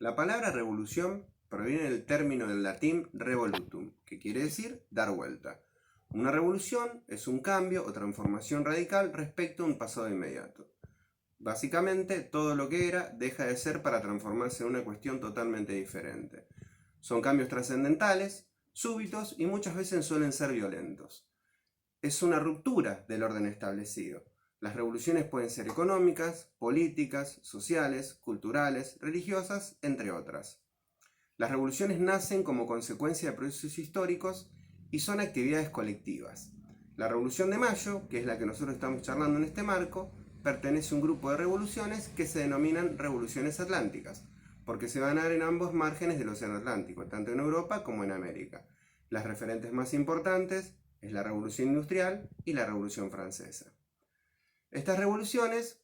La palabra revolución proviene del término del latín revolutum, que quiere decir dar vuelta. Una revolución es un cambio o transformación radical respecto a un pasado inmediato. Básicamente, todo lo que era deja de ser para transformarse en una cuestión totalmente diferente. Son cambios trascendentales, súbitos y muchas veces suelen ser violentos. Es una ruptura del orden establecido. Las revoluciones pueden ser económicas, políticas, sociales, culturales, religiosas, entre otras. Las revoluciones nacen como consecuencia de procesos históricos y son actividades colectivas. La Revolución de Mayo, que es la que nosotros estamos charlando en este marco, pertenece a un grupo de revoluciones que se denominan revoluciones atlánticas, porque se van a dar en ambos márgenes del Océano Atlántico, tanto en Europa como en América. Las referentes más importantes es la Revolución Industrial y la Revolución Francesa. Estas revoluciones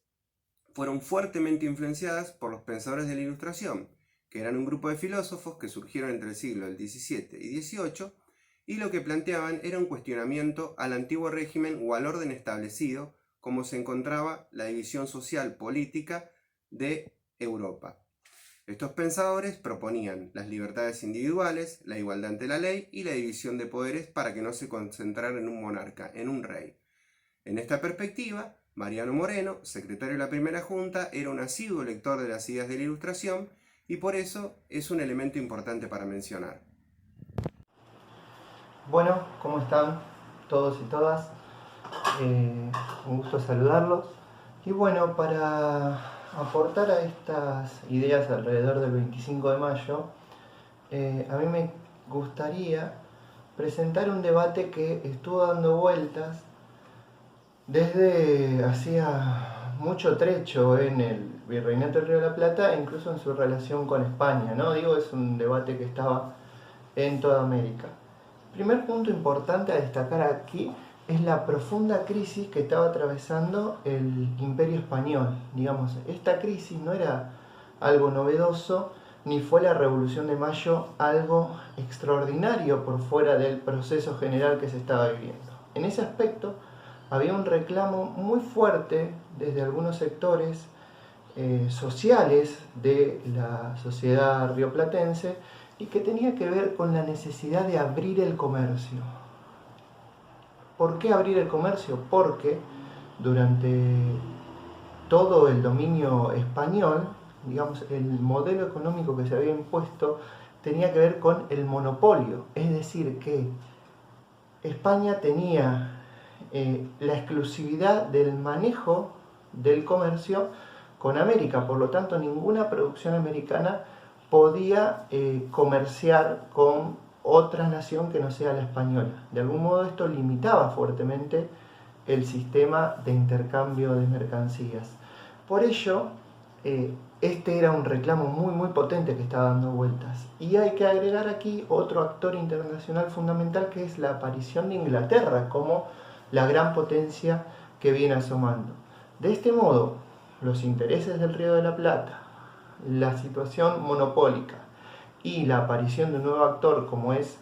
fueron fuertemente influenciadas por los pensadores de la Ilustración, que eran un grupo de filósofos que surgieron entre el siglo XVII y XVIII, y lo que planteaban era un cuestionamiento al antiguo régimen o al orden establecido, como se encontraba la división social política de Europa. Estos pensadores proponían las libertades individuales, la igualdad ante la ley y la división de poderes para que no se concentrara en un monarca, en un rey. En esta perspectiva, Mariano Moreno, secretario de la primera junta, era un asiduo lector de las ideas de la Ilustración y por eso es un elemento importante para mencionar. Bueno, ¿cómo están todos y todas? Un gusto saludarlos. Y bueno, para aportar a estas ideas alrededor del 25 de mayo, a mí me gustaría presentar un debate que estuvo dando vueltas desde hacía mucho trecho en el Virreinato del Río de la Plata e incluso en su relación con España, ¿no? Digo, es un debate que estaba en toda América. El primer punto importante a destacar aquí es la profunda crisis que estaba atravesando el Imperio Español. Digamos, esta crisis no era algo novedoso, ni fue la Revolución de Mayo algo extraordinario por fuera del proceso general que se estaba viviendo. En ese aspecto, había un reclamo muy fuerte desde algunos sectores sociales de la sociedad rioplatense y que tenía que ver con la necesidad de abrir el comercio. ¿Por qué abrir el comercio? Porque durante todo el dominio español, digamos, el modelo económico que se había impuesto tenía que ver con el monopolio, es decir, que España tenía la exclusividad del manejo del comercio con América, por lo tanto ninguna producción americana podía comerciar con otra nación que no sea la española. De algún modo esto limitaba fuertemente el sistema de intercambio de mercancías. Por ello, este era un reclamo muy potente que estaba dando vueltas. Y hay que agregar aquí otro actor internacional fundamental, que es la aparición de Inglaterra como la gran potencia que viene asomando. De este modo, los intereses del Río de la Plata, la situación monopólica y la aparición de un nuevo actor como es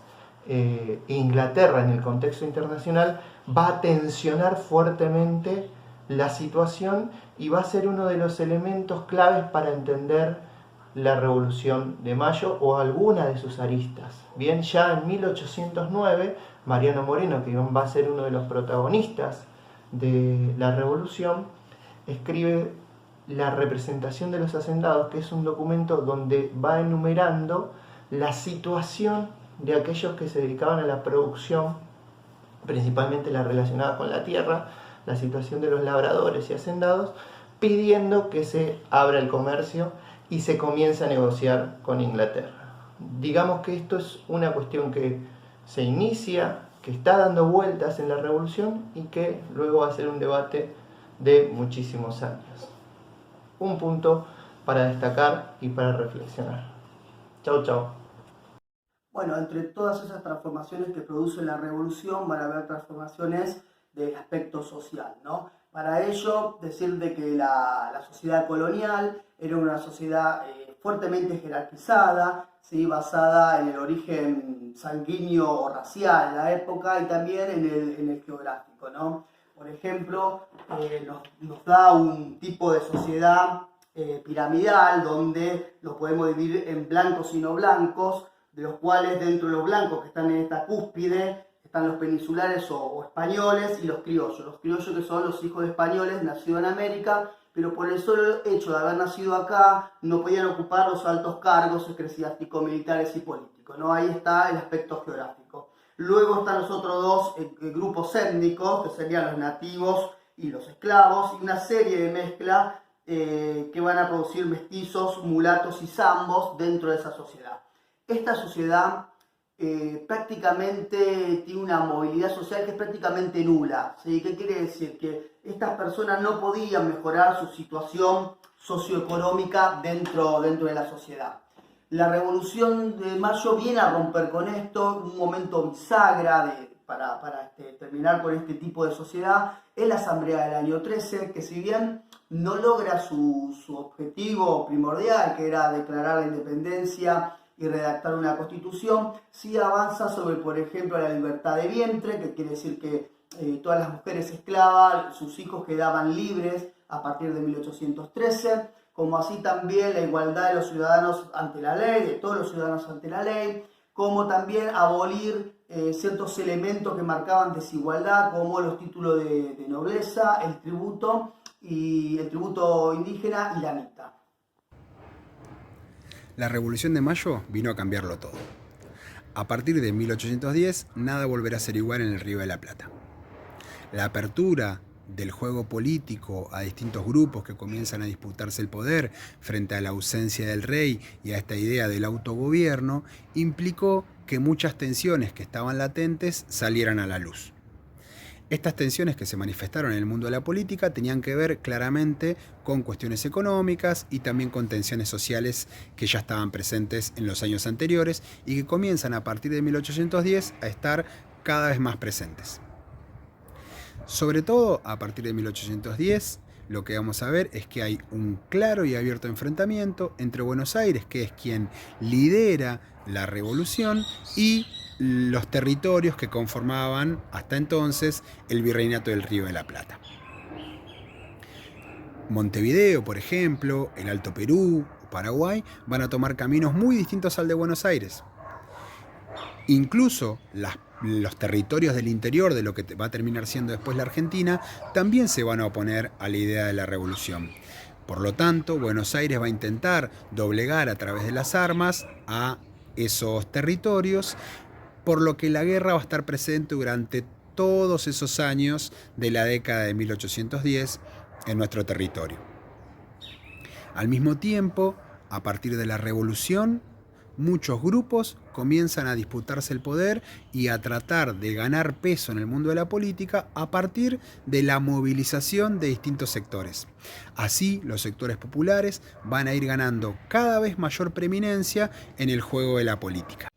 Inglaterra en el contexto internacional va a tensionar fuertemente la situación y va a ser uno de los elementos claves para entender la Revolución de Mayo o alguna de sus aristas. Bien, ya en 1809, Mariano Moreno, que va a ser uno de los protagonistas de la Revolución, escribe La representación de los hacendados, que es un documento donde va enumerando la situación de aquellos que se dedicaban a la producción, principalmente la relacionada con la tierra, la situación de los labradores y hacendados, pidiendo que se abra el comercio y se comience a negociar con Inglaterra. Digamos que esto es una cuestión que se inicia, que está dando vueltas en la Revolución y que luego va a ser un debate de muchísimos años. Un punto para destacar y para reflexionar. Chau, chau. Bueno, entre todas esas transformaciones que produce la revolución van a haber transformaciones del aspecto social, ¿no? Para ello, decir de que la sociedad colonial era una sociedad fuertemente jerarquizada, ¿sí? Basada en el origen sanguíneo o racial en la época y también en el geográfico, ¿no? Por ejemplo, nos da un tipo de sociedad piramidal, donde lo podemos dividir en blancos y no blancos, de los cuales dentro de los blancos que están en esta cúspide están los peninsulares o españoles y los criollos que son los hijos de españoles nacidos en América, pero por el solo hecho de haber nacido acá no podían ocupar los altos cargos eclesiásticos, militares y políticos, ¿no? Ahí está el aspecto geográfico. Luego están los otros dos grupos étnicos, que serían los nativos y los esclavos, y una serie de mezclas que van a producir mestizos, mulatos y zambos dentro de esa sociedad. Esta sociedad prácticamente tiene una movilidad social que es prácticamente nula, ¿sí? ¿Qué quiere decir? Que estas personas no podían mejorar su situación socioeconómica dentro de la sociedad. La Revolución de Mayo viene a romper con esto, un momento bisagra para terminar con este tipo de sociedad, es la Asamblea del año 13, que si bien no logra su objetivo primordial, que era declarar la independencia y redactar una constitución, sí avanza sobre, por ejemplo, la libertad de vientre, que quiere decir que todas las mujeres esclavas, sus hijos quedaban libres a partir de 1813, como así también la igualdad de los ciudadanos ante la ley, de todos los ciudadanos ante la ley, como también abolir ciertos elementos que marcaban desigualdad, como los títulos de nobleza, el tributo indígena y la mitad. La Revolución de Mayo vino a cambiarlo todo. A partir de 1810, nada volverá a ser igual en el Río de la Plata. La apertura del juego político a distintos grupos que comienzan a disputarse el poder frente a la ausencia del rey y a esta idea del autogobierno, implicó que muchas tensiones que estaban latentes salieran a la luz. Estas tensiones que se manifestaron en el mundo de la política tenían que ver claramente con cuestiones económicas y también con tensiones sociales que ya estaban presentes en los años anteriores y que comienzan a partir de 1810 a estar cada vez más presentes. Sobre todo a partir de 1810, lo que vamos a ver es que hay un claro y abierto enfrentamiento entre Buenos Aires, que es quien lidera la revolución, y los territorios que conformaban hasta entonces el Virreinato del Río de la Plata. Montevideo, por ejemplo, el Alto Perú, Paraguay, van a tomar caminos muy distintos al de Buenos Aires. Incluso los territorios del interior de lo que va a terminar siendo después la Argentina también se van a oponer a la idea de la revolución. Por lo tanto, Buenos Aires va a intentar doblegar a través de las armas a esos territorios, por lo que la guerra va a estar presente durante todos esos años de la década de 1810 en nuestro territorio. Al mismo tiempo, a partir de la revolución, muchos grupos comienzan a disputarse el poder y a tratar de ganar peso en el mundo de la política a partir de la movilización de distintos sectores. Así, los sectores populares van a ir ganando cada vez mayor preeminencia en el juego de la política.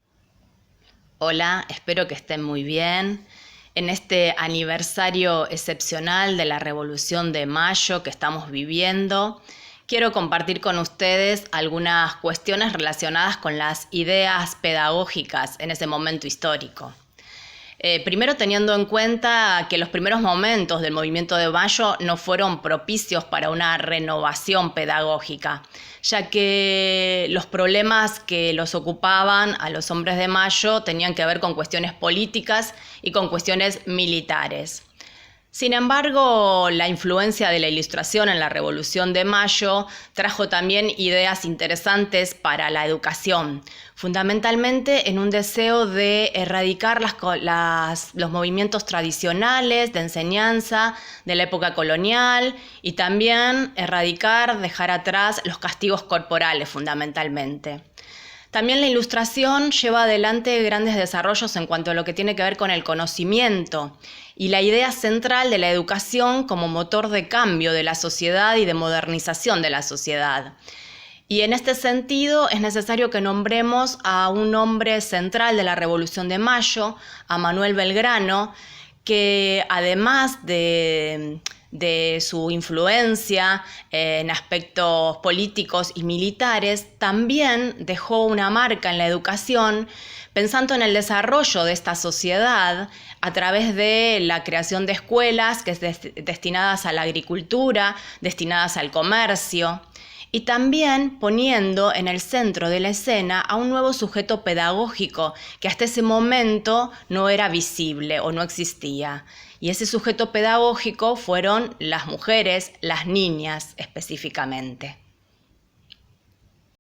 Hola, espero que estén muy bien. En este aniversario excepcional de la Revolución de Mayo que estamos viviendo, quiero compartir con ustedes algunas cuestiones relacionadas con las ideas pedagógicas en ese momento histórico. Primero, teniendo en cuenta que los primeros momentos del movimiento de Mayo no fueron propicios para una renovación pedagógica, ya que los problemas que los ocupaban a los hombres de Mayo tenían que ver con cuestiones políticas y con cuestiones militares. Sin embargo, la influencia de la Ilustración en la Revolución de Mayo trajo también ideas interesantes para la educación, fundamentalmente en un deseo de erradicar los movimientos tradicionales de enseñanza de la época colonial y también dejar atrás los castigos corporales fundamentalmente. También la Ilustración lleva adelante grandes desarrollos en cuanto a lo que tiene que ver con el conocimiento y la idea central de la educación como motor de cambio de la sociedad y de modernización de la sociedad. Y en este sentido es necesario que nombremos a un hombre central de la Revolución de Mayo, a Manuel Belgrano, que además de su influencia en aspectos políticos y militares, también dejó una marca en la educación, pensando en el desarrollo de esta sociedad a través de la creación de escuelas destinadas a la agricultura, destinadas al comercio, y también poniendo en el centro de la escena a un nuevo sujeto pedagógico que hasta ese momento no era visible o no existía. Y ese sujeto pedagógico fueron las mujeres, las niñas específicamente.